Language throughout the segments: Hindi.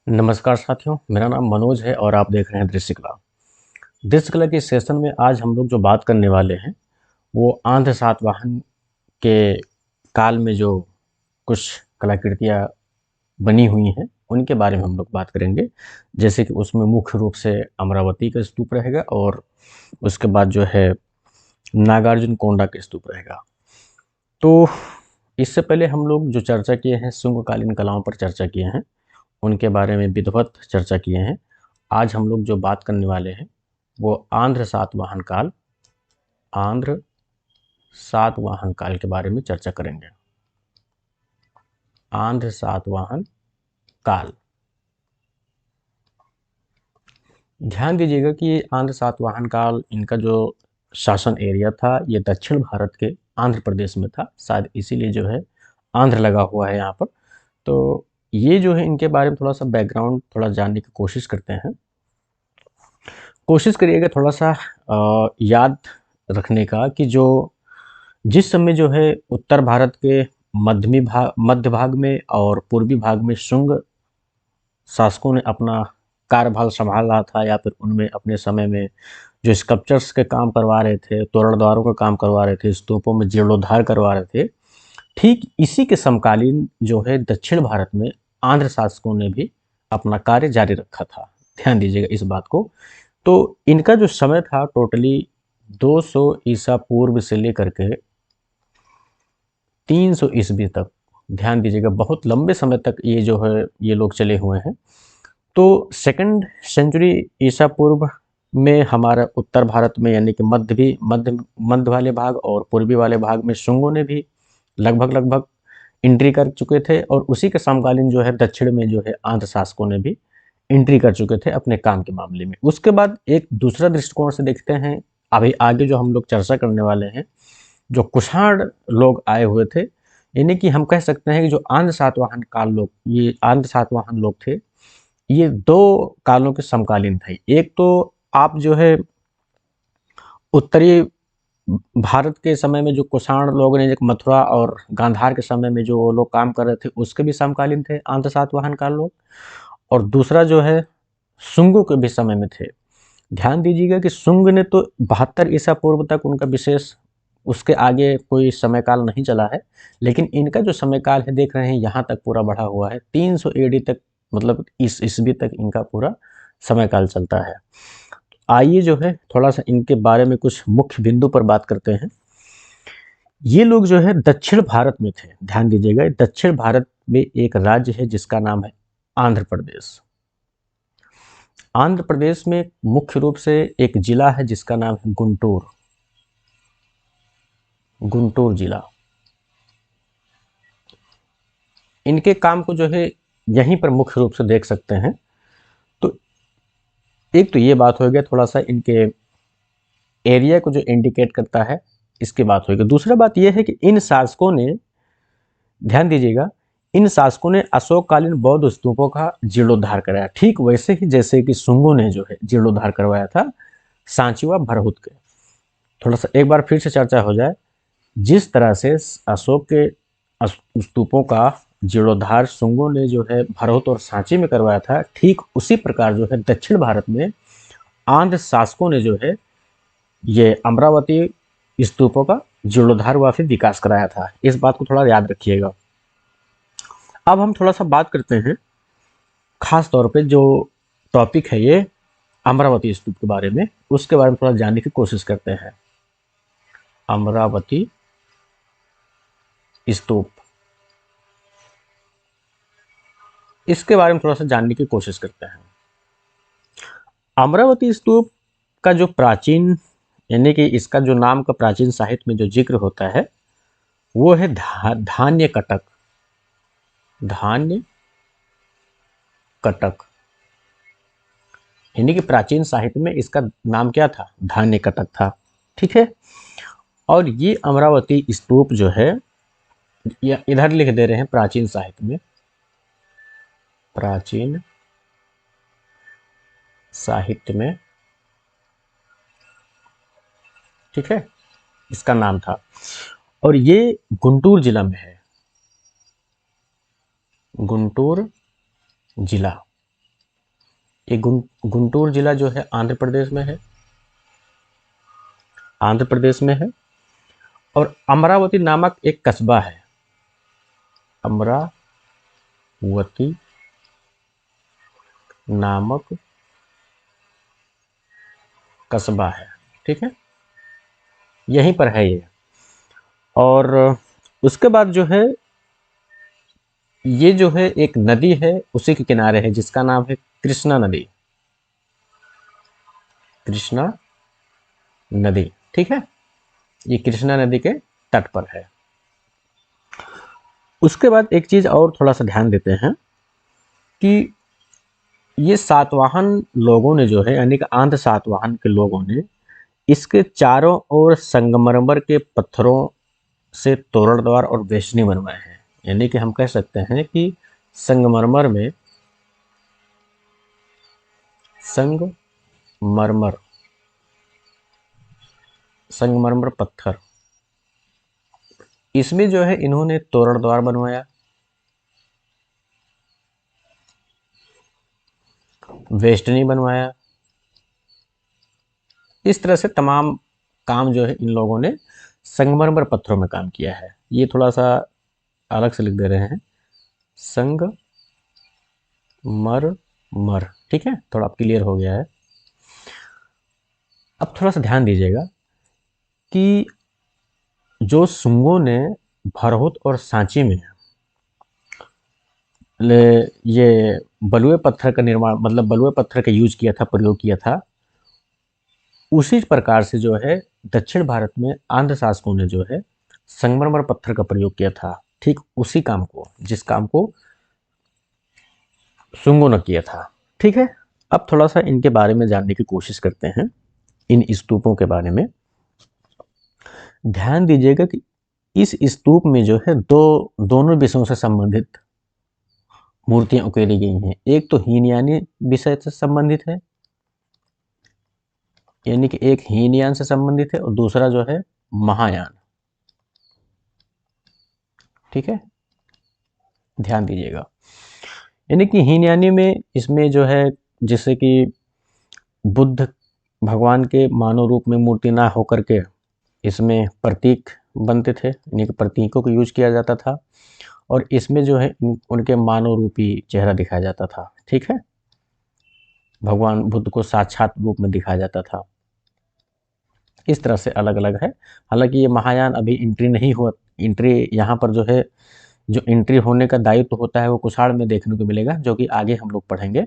नमस्कार साथियों, मेरा नाम मनोज है और आप देख रहे हैं दृश्य कला। दृश्य कला के सेशन में आज हम लोग जो बात करने वाले हैं, वो आंध्र सातवाहन के काल में जो कुछ कलाकृतियाँ बनी हुई हैं, उनके बारे में हम लोग बात करेंगे। जैसे कि उसमें मुख्य रूप से अमरावती का स्तूप रहेगा और उसके बाद जो है नागार्जुन कोंडा का स्तूप रहेगा। तो इससे पहले हम लोग जो चर्चा किए हैं, शुंगकालीन कलाओं पर चर्चा किए हैं, उनके बारे में विधिवत चर्चा किए हैं। आज हम लोग जो बात करने वाले हैं वो आंध्र सातवाहन काल के बारे में चर्चा करेंगे। आंध्र सातवाहन काल, ध्यान दीजिएगा कि आंध्र सातवाहन काल, इनका जो शासन एरिया था ये दक्षिण भारत के आंध्र प्रदेश में था। शायद इसीलिए जो है आंध्र लगा हुआ है यहाँ पर। तो ये जो है इनके बारे में थोड़ा सा बैकग्राउंड थोड़ा जानने की कोशिश करते हैं। कोशिश करिएगा थोड़ा सा याद रखने का कि जो जिस समय जो है उत्तर भारत के मध्य भाग में और पूर्वी भाग में शुंग शासकों ने अपना कार्यभार संभाला था, या फिर उनमें अपने समय में जो स्कल्पचर्स के काम करवा रहे थे, तोरण द्वारों का काम करवा रहे थे, स्तूपों में जीर्णोद्धार करवा रहे थे, ठीक इसी के समकालीन जो है दक्षिण भारत में आंध्र शासकों ने भी अपना कार्य जारी रखा था। ध्यान दीजिएगा इस बात को। तो इनका जो समय था टोटली 200 ईसा पूर्व से लेकर के 300 ईस्वी तक। ध्यान दीजिएगा, बहुत लंबे समय तक ये जो है ये लोग चले हुए हैं। तो सेकंड सेंचुरी ईसा पूर्व में हमारा उत्तर भारत में, यानी कि मध्य वाले भाग और पूर्वी वाले भाग में शुंगों ने भी लगभग एंट्री कर चुके थे, और उसी के समकालीन जो है दक्षिण में जो है आंध्र शासकों ने भी एंट्री कर चुके थे अपने काम के मामले में। उसके बाद एक दूसरा दृष्टिकोण से देखते हैं, अभी आगे जो हम लोग चर्चा करने वाले हैं, जो कुषाण लोग आए हुए थे, यानी कि हम कह सकते हैं कि जो आंध्र सातवाहन लोग थे, ये दो कालों के समकालीन थे। एक तो आप जो है उत्तरी भारत के समय में जो कुषाण लोग ने, एक मथुरा और गांधार के समय में जो लोग काम कर रहे थे, उसके भी समकालीन थे आंध्र सातवाहन काल लोग। और दूसरा जो है शुंगों के भी समय में थे। ध्यान दीजिएगा कि शुंग ने तो 72 ईसा पूर्व तक उनका विशेष, उसके आगे कोई समय काल नहीं चला है, लेकिन इनका जो समय काल है देख रहे हैं यहाँ तक पूरा बढ़ा हुआ है, 300 एडी तक, मतलब इस ईस्वी तक इनका पूरा समय काल चलता है। आइए जो है थोड़ा सा इनके बारे में कुछ मुख्य बिंदु पर बात करते हैं। ये लोग जो है दक्षिण भारत में थे। ध्यान दीजिएगा, दक्षिण भारत में एक राज्य है जिसका नाम है आंध्र प्रदेश। आंध्र प्रदेश में मुख्य रूप से एक जिला है जिसका नाम है गुंटूर। गुंटूर जिला, इनके काम को जो है यहीं पर मुख्य रूप से देख सकते हैं। तो एक तो ये बात हो गया, थोड़ा सा इनके एरिया को जो इंडिकेट करता है, इसकी बात होगी। दूसरा बात यह है कि इन शासकों ने, ध्यान दीजिएगा, इन शासकों ने अशोककालीन बौद्ध स्तूपों का जीर्णोद्धार कराया, ठीक वैसे ही जैसे कि शुंगों ने जो है जीर्णोद्धार करवाया था सांची व भरहुत के। थोड़ा सा एक बार फिर से चर्चा हो जाए, जिस तरह से अशोक के स्तूपों का जीर्णोद्धार शुंगों ने जो है भरहुत और सांची में करवाया था, ठीक उसी प्रकार जो है दक्षिण भारत में आंध्र शासकों ने जो है ये अमरावती स्तूपों का जीर्णोद्धार व फिर विकास कराया था। इस बात को थोड़ा याद रखिएगा। अब हम थोड़ा सा बात करते हैं, खास तौर पे जो टॉपिक है ये अमरावती स्तूप के बारे में, उसके बारे में थोड़ा जानने की कोशिश करते हैं। अमरावती स्तूप, इसके बारे में थोड़ा सा जानने की कोशिश करते हैं। अमरावती स्तूप का जो प्राचीन, यानी कि इसका जो नाम का प्राचीन साहित्य में जो जिक्र होता है वो है धान्य कटक। धान्य कटक, यानी कि प्राचीन साहित्य में इसका नाम क्या था? धान्य कटक था। ठीक है। और ये अमरावती स्तूप जो है, या इधर लिख दे रहे हैं प्राचीन साहित्य में, प्राचीन साहित्य में, ठीक है, इसका नाम था। और ये गुंटूर जिला में है, गुंटूर जिला। ये गुंटूर जिला जो है आंध्र प्रदेश में है, आंध्र प्रदेश में है। और अमरावती नामक एक कस्बा है, अमरावती नामक कस्बा है, ठीक है, यहीं पर है ये। और उसके बाद जो है ये जो है एक नदी है उसी के किनारे है, जिसका नाम है कृष्णा नदी, कृष्णा नदी, ठीक है, ये कृष्णा नदी के तट पर है। उसके बाद एक चीज और थोड़ा सा ध्यान देते हैं कि ये सातवाहन लोगों ने जो है, यानी कि आंध्र सातवाहन के लोगों ने इसके चारों ओर संगमरमर के पत्थरों से तोरण द्वार और बेचनी बनवाए हैं। यानी कि हम कह सकते हैं कि संगमरमर में, संगमरमर, संगमरमर पत्थर, इसमें जो है इन्होंने तोरण द्वार बनवाया, वेस्टनी बनवाया। इस तरह से तमाम काम जो है इन लोगों ने संगमरमर पत्थरों में काम किया है। ये थोड़ा सा अलग से लिख दे रहे हैं, संगमरमर, ठीक है, थोड़ा क्लियर हो गया है। अब थोड़ा सा ध्यान दीजिएगा कि जो शुंगों ने भरहुत और सांची में ये बलुए पत्थर का निर्माण, मतलब बलुए पत्थर का यूज किया था, प्रयोग किया था, उसी प्रकार से जो है दक्षिण भारत में आंध्र शासकों ने जो है संगमरमर पत्थर का प्रयोग किया था, ठीक उसी काम को, जिस काम को शुंगों ने किया था, ठीक है। अब थोड़ा सा इनके बारे में जानने की कोशिश करते हैं, इन स्तूपों के बारे में। ध्यान दीजिएगा कि इस स्तूप में जो है दोनों विषयों से संबंधित मूर्तियां उकेरी गई हैं। एक तो हीनयानी विषय से संबंधित है, यानी कि एक हीनयान से संबंधित है, और दूसरा जो है महायान, ठीक है, ध्यान दीजिएगा। यानी कि हीनयानी में इसमें जो है, जैसे कि बुद्ध भगवान के मानव रूप में मूर्ति ना होकर के इसमें प्रतीक बनते थे, यानी कि प्रतीकों को यूज किया जाता था, और इसमें जो है उनके मानव रूपी चेहरा दिखाया जाता था, ठीक है, भगवान बुद्ध को साक्षात रूप में दिखाया जाता था। इस तरह से अलग अलग है। हालांकि ये महायान अभी एंट्री नहीं हुआ, एंट्री यहाँ पर जो है, जो एंट्री होने का दायित्व होता है वो कुषाण में देखने को मिलेगा, जो कि आगे हम लोग पढ़ेंगे।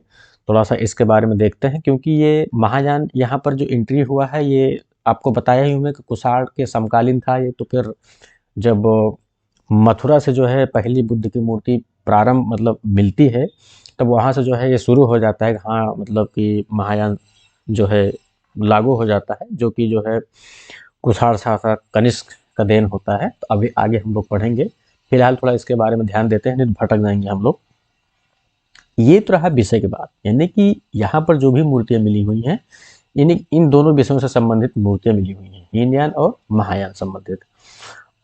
थोड़ा सा इसके बारे में देखते हैं, क्योंकि ये महायान यहाँ पर जो एंट्री हुआ है, ये आपको बताया ही हूँ कि कुषाण के समकालीन था ये। तो फिर जब मथुरा से जो है पहली बुद्ध की मूर्ति प्रारंभ मतलब मिलती है, तब वहाँ से जो है ये शुरू हो जाता है, हाँ, मतलब कि महायान जो है लागू हो जाता है, जो कि जो है कुषाण शासक कनिष्क का देन होता है। तो अभी आगे हम लोग पढ़ेंगे, फिलहाल थोड़ा इसके बारे में ध्यान देते हैं, नहीं तो भटक जाएंगे हम लोग। ये तो रहा विषय की बात, यानी कि यहाँ पर जो भी मूर्तियाँ मिली हुई हैं, यानी इन दोनों विषयों से संबंधित मूर्तियाँ मिली हुई हैं, हीनयान और महायान संबंधित।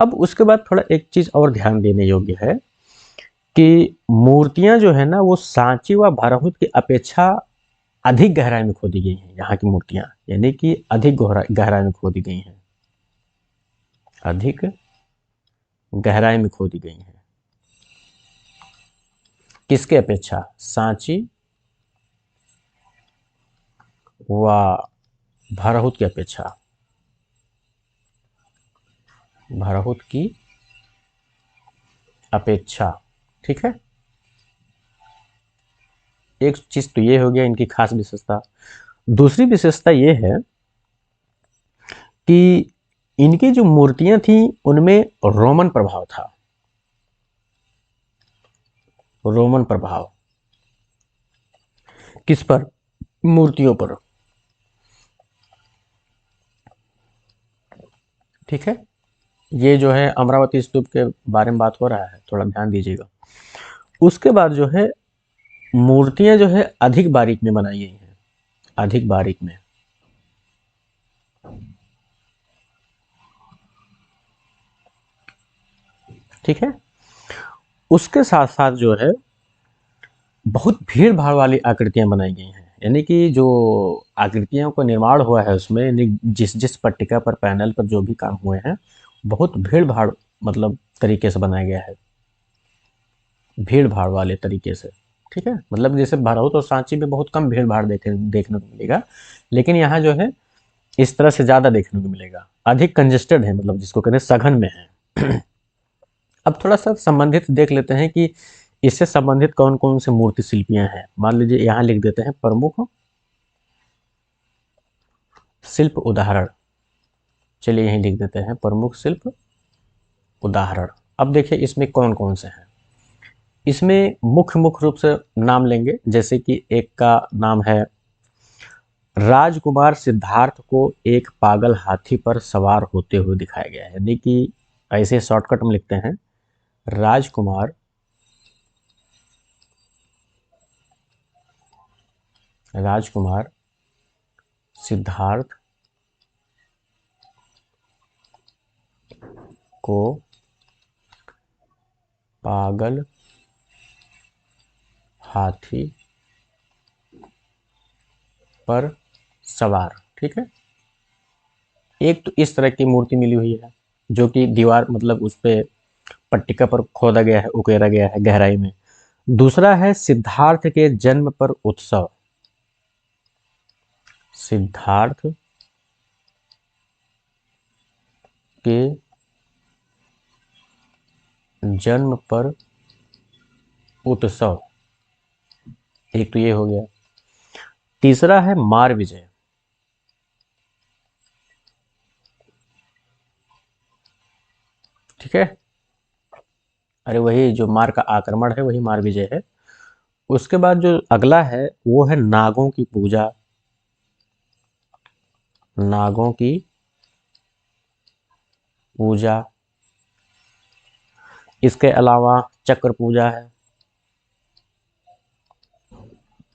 अब उसके बाद थोड़ा एक चीज़ और ध्यान देने योग्य है कि मूर्तियाँ जो है ना, वो सांची व भरहुत की अपेक्षा अधिक गहराई में खोदी गई हैं। यहाँ की मूर्तियाँ यानी कि अधिक गहराई में खोदी गई हैं, अधिक गहराई में खोदी गई हैं। किसके अपेक्षा? सांची व भरहुत की अपेक्षा, भरहुत की अपेक्षा, ठीक है। एक चीज तो ये हो गया इनकी खास विशेषता। दूसरी विशेषता ये है कि इनकी जो मूर्तियां थी उनमें रोमन प्रभाव था, रोमन प्रभाव। किस पर? मूर्तियों पर, ठीक है। ये जो है अमरावती स्तूप के बारे में बात हो रहा है, थोड़ा ध्यान दीजिएगा। उसके बाद जो है मूर्तियां जो है अधिक बारीक में बनाई गई हैं, अधिक बारीक में, ठीक है। उसके साथ साथ जो है बहुत भीड़ भाड़ वाली आकृतियां बनाई गई हैं, यानी कि जो आकृतियों का निर्माण हुआ है उसमें, यानी जिस जिस पट्टिका पर, पैनल पर जो भी काम हुए हैं, बहुत भीड़ भाड़ मतलब तरीके से बनाया गया है, भीड़ भाड़ वाले तरीके से। ठीक है, मतलब जैसे भरौत और सांची में बहुत कम भीड़ भाड़ देखने को मिलेगा, लेकिन यहाँ जो है इस तरह से ज़्यादा देखने को मिलेगा, अधिक कंजेस्टेड है, मतलब जिसको कहते हैं सघन में है। अब थोड़ा सा संबंधित देख लेते हैं कि इससे संबंधित कौन कौन से मूर्ति शिल्पियां हैं। मान लीजिए यहाँ लिख देते हैं प्रमुख शिल्प उदाहरण। चलिए यहीं लिख देते हैं प्रमुख शिल्प उदाहरण। अब देखिए इसमें कौन कौन से हैं। इसमें मुख्य मुख्य रूप से नाम लेंगे, जैसे कि एक का नाम है राजकुमार सिद्धार्थ को एक पागल हाथी पर सवार होते हुए दिखाया गया है। यानी कि ऐसे शॉर्टकट में लिखते हैं, राजकुमार राजकुमार सिद्धार्थ को पागल हाथी पर सवार। ठीक है, एक तो इस तरह की मूर्ति मिली हुई है जो कि दीवार मतलब उस पे पट्टिका पर खोदा गया है, उकेरा गया है गहराई में। दूसरा है सिद्धार्थ के जन्म पर उत्सव। सिद्धार्थ के जन्म पर उत्सव, एक तो ये हो गया। तीसरा है मार विजय। ठीक है, अरे वही जो मार का आक्रमण है वही मार विजय है। उसके बाद जो अगला है वो है नागों की पूजा। नागों की पूजा। इसके अलावा चक्र पूजा है,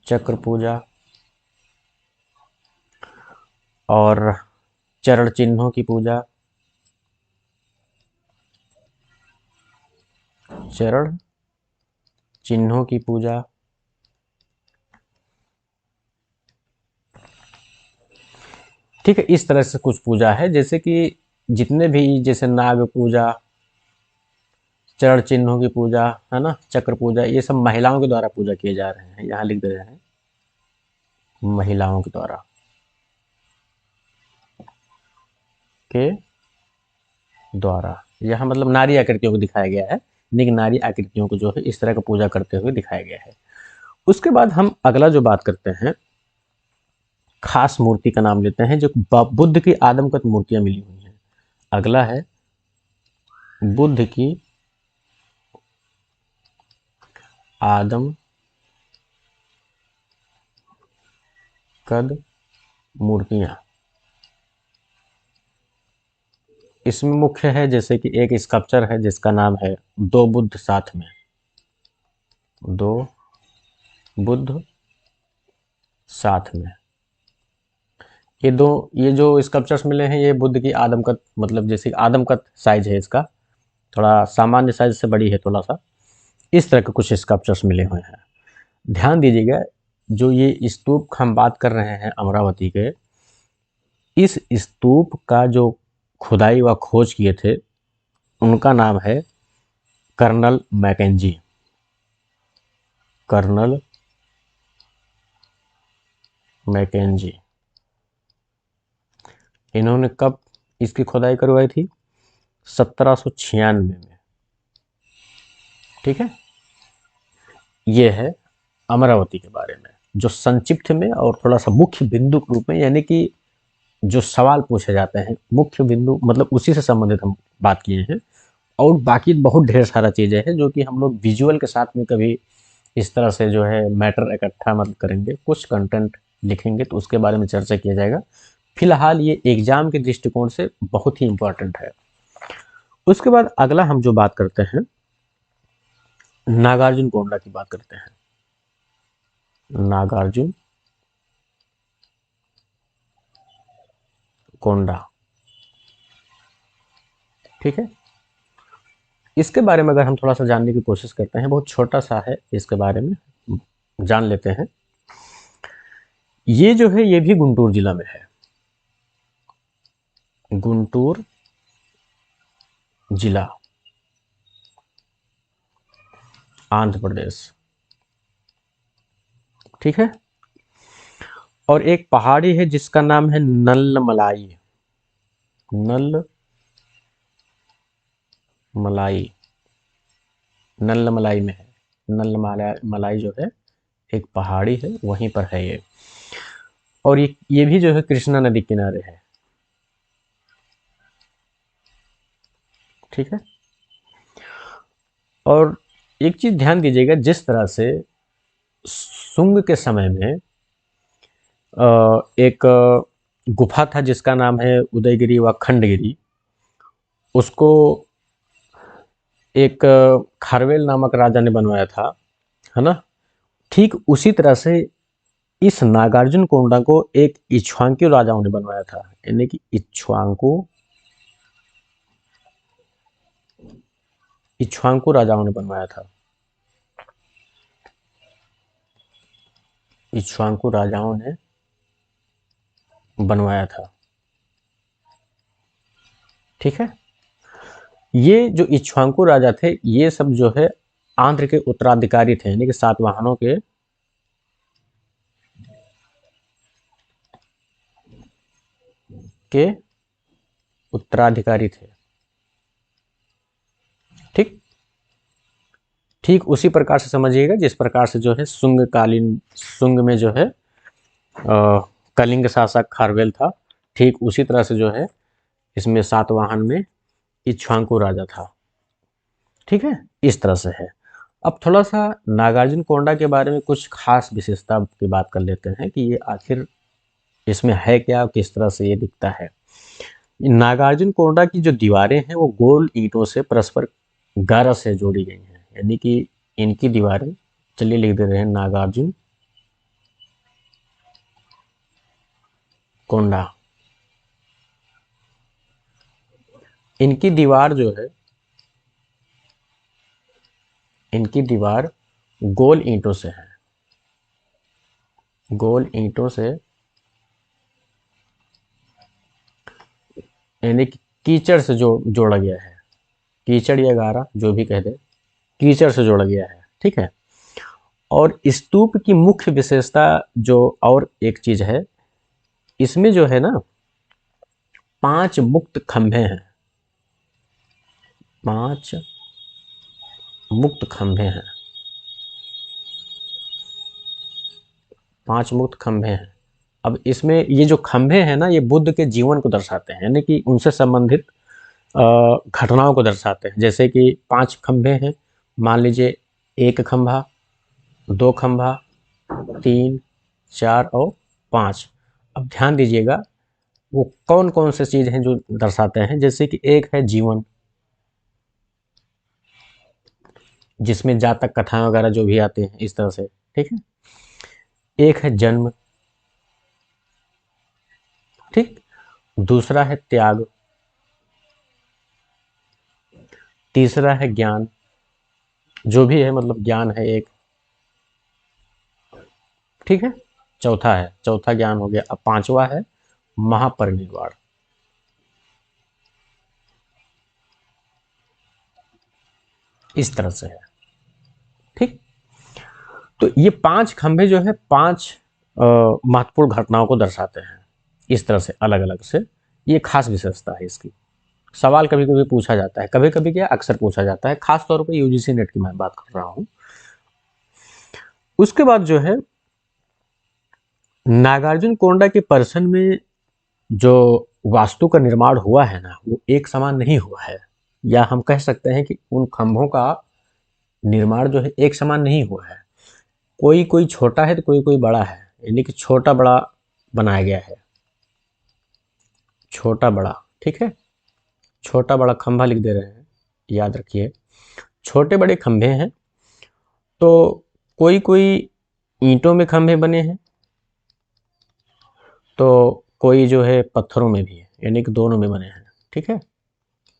चक्र पूजा। और चरण चिन्हों की पूजा, चरण चिन्हों की पूजा। ठीक है, इस तरह से कुछ पूजा है, जैसे कि जितने भी, जैसे नाग पूजा, चरण चिन्हों की पूजा, है ना, चक्र पूजा, ये सब महिलाओं के द्वारा पूजा किए जा रहे हैं। यहाँ लिख दे रहे हैं महिलाओं के द्वारा के द्वारा। यहाँ मतलब नारी आकृतियों को दिखाया गया है, लेकिन नारी आकृतियों को जो है इस तरह का पूजा करते हुए दिखाया गया है। उसके बाद हम अगला जो बात करते हैं, खास मूर्ति का नाम लेते हैं जो बुद्ध की आदमकद मूर्तियां मिली हुई हैं। अगला है बुद्ध की आदमकद मूर्तियां। इसमें मुख्य है जैसे कि एक स्कल्पचर है जिसका नाम है दो बुद्ध साथ में। दो बुद्ध साथ में। ये जो स्कल्पचर्स मिले हैं ये बुद्ध की आदमकद, मतलब जैसे आदमकद साइज है इसका, थोड़ा सामान्य साइज से बड़ी है थोड़ा सा। इस तरह के कुछ स्कल्पचर्स मिले हुए हैं। ध्यान दीजिएगा, जो ये स्तूप हम बात कर रहे हैं अमरावती के, इस स्तूप का जो खुदाई व खोज किए थे उनका नाम है कर्नल मैकेंजी। Colonel McKenzie. इन्होंने कब इसकी खुदाई करवाई थी? 1796 में। ठीक है, ये है अमरावती के बारे में, जो संक्षिप्त में और थोड़ा सा मुख्य बिंदु के रूप में, यानी कि जो सवाल पूछे जाते हैं मुख्य बिंदु, मतलब उसी से संबंधित हम बात किए हैं। और बाकी बहुत ढेर सारा चीज़ें हैं जो कि हम लोग विजुअल के साथ में कभी इस तरह से जो है मैटर इकट्ठा मतलब करेंगे, कुछ कंटेंट लिखेंगे तो उसके बारे में चर्चा किया जाएगा। फिलहाल ये एग्जाम के दृष्टिकोण से बहुत ही इंपॉर्टेंट है। उसके बाद अगला हम जो बात करते हैं, नागार्जुन कोंडा की बात करते हैं। नागार्जुन कोंडा। ठीक है, इसके बारे में अगर हम थोड़ा सा जानने की कोशिश करते हैं, बहुत छोटा सा है, इसके बारे में जान लेते हैं। ये जो है ये भी गुंटूर जिला में है, गुंटूर जिला, आंध्र प्रदेश। ठीक है। और एक पहाड़ी है जिसका नाम है नल्लमलाई, नल्लमलाई, नल्लमलाई में है। नल्लमलाई जो है एक पहाड़ी है, वहीं पर है ये। और ये भी जो है कृष्णा नदी किनारे है। ठीक है। और एक चीज ध्यान दीजिएगा, जिस तरह से शुंग के समय में एक गुफा था जिसका नाम है उदयगिरी व खंडगिरी, उसको एक खारवेल नामक राजा ने बनवाया था, है ना। ठीक उसी तरह से इस नागार्जुन कोंडा को एक इक्ष्वाकु राजाओं ने बनवाया था, यानी कि इक्ष्वाकु राजाओं ने बनवाया था। इक्ष्वाकु राजाओं ने बनवाया था। ठीक है। ये जो इक्ष्वाकु राजा थे, ये सब जो है आंध्र के उत्तराधिकारी थे, यानी कि सातवाहनों के उत्तराधिकारी थे। ठीक ठीक उसी प्रकार से समझिएगा जिस प्रकार से जो है शुंग में जो है कलिंग शासक खारवेल था, ठीक उसी तरह से जो है इसमें सातवाहन में इक्ष्वाकु राजा था। ठीक है, इस तरह से है। अब थोड़ा सा नागार्जुन कोंडा के बारे में कुछ खास विशेषता की बात कर लेते हैं कि ये आखिर इसमें है क्या, किस तरह से ये दिखता है। नागार्जुन कोंडा की जो दीवारें हैं वो गोल ईंटों से परस्पर गारा से जोड़ी गई हैं, यानी कि इनकी दीवारें, चलिए लिख दे रहे हैं नागार्जुन कोंडा, इनकी दीवार जो है, इनकी दीवार गोल ईंटों से है, गोल ईंटों से, यानी कि कीचड़ से जोड़ा गया है, कीचड़ या गारा जो भी कह दे, कीचड़ से जोड़ा गया है। ठीक है। और स्तूप की मुख्य विशेषता जो और एक चीज है, इसमें जो है ना 5 मुक्त खंभे हैं, 5 मुक्त खंभे हैं, 5 मुक्त खंभे हैं। अब इसमें ये जो खंभे हैं ना, ये बुद्ध के जीवन को दर्शाते हैं, यानी कि उनसे संबंधित घटनाओं को दर्शाते हैं। जैसे कि 5 खंभे हैं, मान लीजिए 1 खंभा, 2 खंभा, 3, 4 और 5। अब ध्यान दीजिएगा वो कौन कौन से चीज हैं जो दर्शाते हैं। जैसे कि एक है जीवन, जिसमें जातक कथाएं वगैरह जो भी आते हैं इस तरह से। ठीक है। एक है जन्म, ठीक। दूसरा है त्याग, तीसरा है ज्ञान, जो भी है मतलब ज्ञान है एक। ठीक है। चौथा ज्ञान हो गया। अब 5वां है महापरिनिर्वाण। इस तरह से है। ठीक। तो ये 5 खंभे जो है 5 महत्वपूर्ण घटनाओं को दर्शाते हैं, इस तरह से अलग अलग से। ये खास विशेषता है इसकी। सवाल कभी कभी पूछा जाता है, कभी कभी क्या अक्सर पूछा जाता है, खास तौर पर यूजीसी नेट की मैं बात कर रहा हूं। उसके बाद जो है नागार्जुन कोंडा के पर्सन में जो वास्तु का निर्माण हुआ है ना, वो एक समान नहीं हुआ है, या हम कह सकते हैं कि उन खंभों का निर्माण जो है एक समान नहीं हुआ है। कोई कोई छोटा है तो कोई कोई बड़ा है, यानी कि छोटा बड़ा बनाया गया है, छोटा बड़ा। ठीक है। छोटा बड़ा खंभा लिख दे रहे हैं, याद रखिए छोटे बड़े खंभे हैं। तो कोई कोई ईंटों में खंभे बने हैं, तो कोई जो है पत्थरों में भी है, यानी कि दोनों में बने हैं। ठीक है।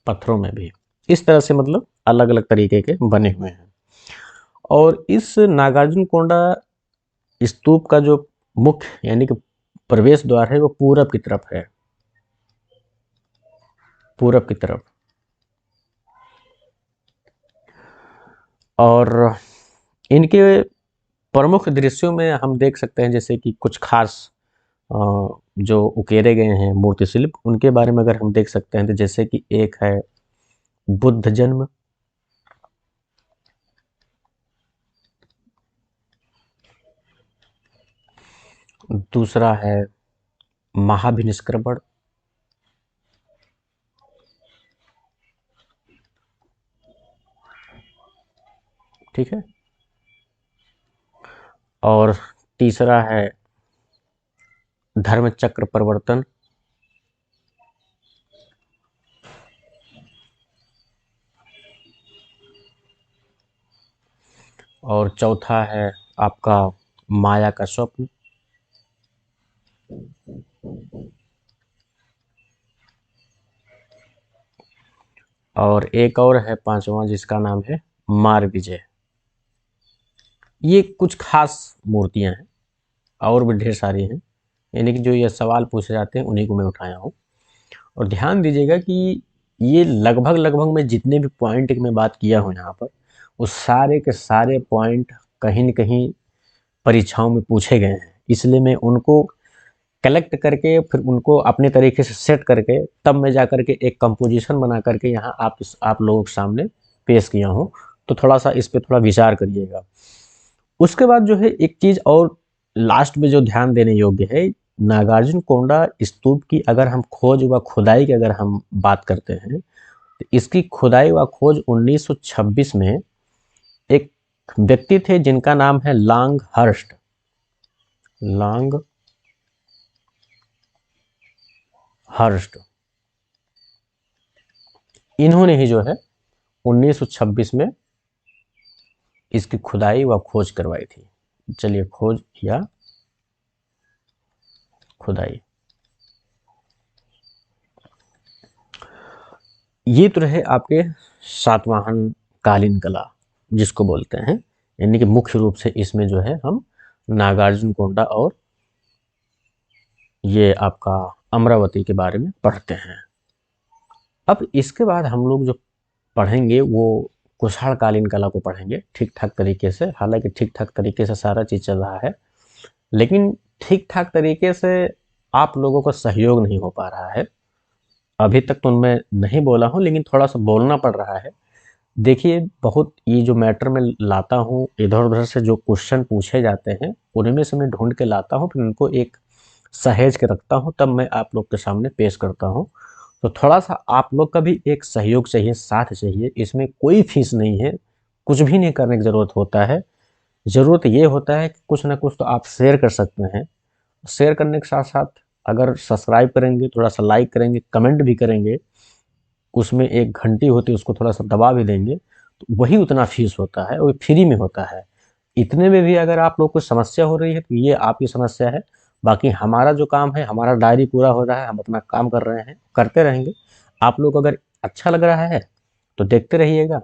पत्थरों में भी, इस तरह से मतलब अलग अलग तरीके के बने हुए हैं। और इस नागार्जुन कोंडा स्तूप का जो मुख्य यानी कि प्रवेश द्वार है वो पूरब की तरफ है, पूरब की तरफ। और इनके प्रमुख दृश्यों में हम देख सकते हैं जैसे कि कुछ खास जो उकेरे गए हैं मूर्ति शिल्प, उनके बारे में अगर हम देख सकते हैं तो जैसे कि एक है बुद्ध जन्म, दूसरा है महाभिनिष्क्रमण, ठीक है, और तीसरा है धर्म चक्र परिवर्तन, और चौथा है आपका माया का स्वप्न, और एक और है पांचवा जिसका नाम है मार विजय। ये कुछ खास मूर्तियां हैं, और भी ढेर सारी हैं, यानी कि जो ये सवाल पूछे जाते हैं उन्हीं को मैं उठाया हूँ। और ध्यान दीजिएगा कि ये लगभग लगभग मैं जितने भी पॉइंट की मैं बात किया हूँ यहाँ पर, वो सारे के सारे पॉइंट कहीं न कहीं परीक्षाओं में पूछे गए हैं, इसलिए मैं उनको कलेक्ट करके फिर उनको अपने तरीके से सेट करके तब मैं जा कर के एक कंपोजिशन बना करके यहाँ आप लोगों के सामने पेश किया हूँ। तो थोड़ा सा इस पे थोड़ा विचार करिएगा। उसके बाद जो है एक चीज़ और लास्ट में जो ध्यान देने योग्य है, नागार्जुन कोंडा स्तूप की अगर हम खोज व खुदाई की अगर हम बात करते हैं, तो इसकी खुदाई व खोज 1926 में एक व्यक्ति थे जिनका नाम है लांग हर्स्ट, लांग हर्स्ट, इन्होंने ही जो है 1926 में इसकी खुदाई व खोज करवाई थी। चलिए, खोज या खुदाई, ये तो रहे आपके सातवाहन कालीन कला जिसको बोलते हैं, यानी कि मुख्य रूप से इसमें जो है हम नागार्जुन कोंडा और ये आपका अमरावती के बारे में पढ़ते हैं। अब इसके बाद हम लोग जो पढ़ेंगे वो कुषाण कालीन कला को पढ़ेंगे ठीक ठाक तरीके से। हालांकि ठीक ठाक तरीके से सारा चीज़ चल रहा है, लेकिन ठीक ठाक तरीके से आप लोगों का सहयोग नहीं हो पा रहा है। अभी तक तो मैं नहीं बोला हूँ, लेकिन थोड़ा सा बोलना पड़ रहा है। देखिए, बहुत ये जो मैटर मैं लाता हूँ, इधर उधर से जो क्वेश्चन पूछे जाते हैं उनमें से मैं ढूंढ के लाता हूँ, फिर उनको एक सहेज के रखता हूँ, तब मैं आप लोग के सामने पेश करता हूँ। तो थोड़ा सा आप लोग का भी एक सहयोग चाहिए, साथ चाहिए। इसमें कोई फीस नहीं है, कुछ भी नहीं करने की ज़रूरत होता है। ज़रूरत ये होता है कि कुछ ना कुछ तो आप शेयर कर सकते हैं। शेयर करने के साथ साथ अगर सब्सक्राइब करेंगे, थोड़ा सा लाइक करेंगे, कमेंट भी करेंगे, उसमें एक घंटी होती है उसको थोड़ा सा दबा भी देंगे, तो वही उतना फीस होता है, वो फ्री में होता है। इतने में भी अगर आप लोग को समस्या हो रही है तो ये आपकी समस्या है। बाकी हमारा जो काम है, हमारा डायरी पूरा हो रहा है, हम अपना काम कर रहे हैं, करते रहेंगे। आप लोग अगर अच्छा लग रहा है तो देखते रहिएगा,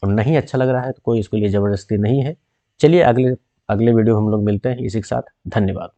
और नहीं अच्छा लग रहा है तो कोई इसके लिए ज़बरदस्ती नहीं है। चलिए, अगले अगले वीडियो हम लोग मिलते हैं इसी के साथ। धन्यवाद।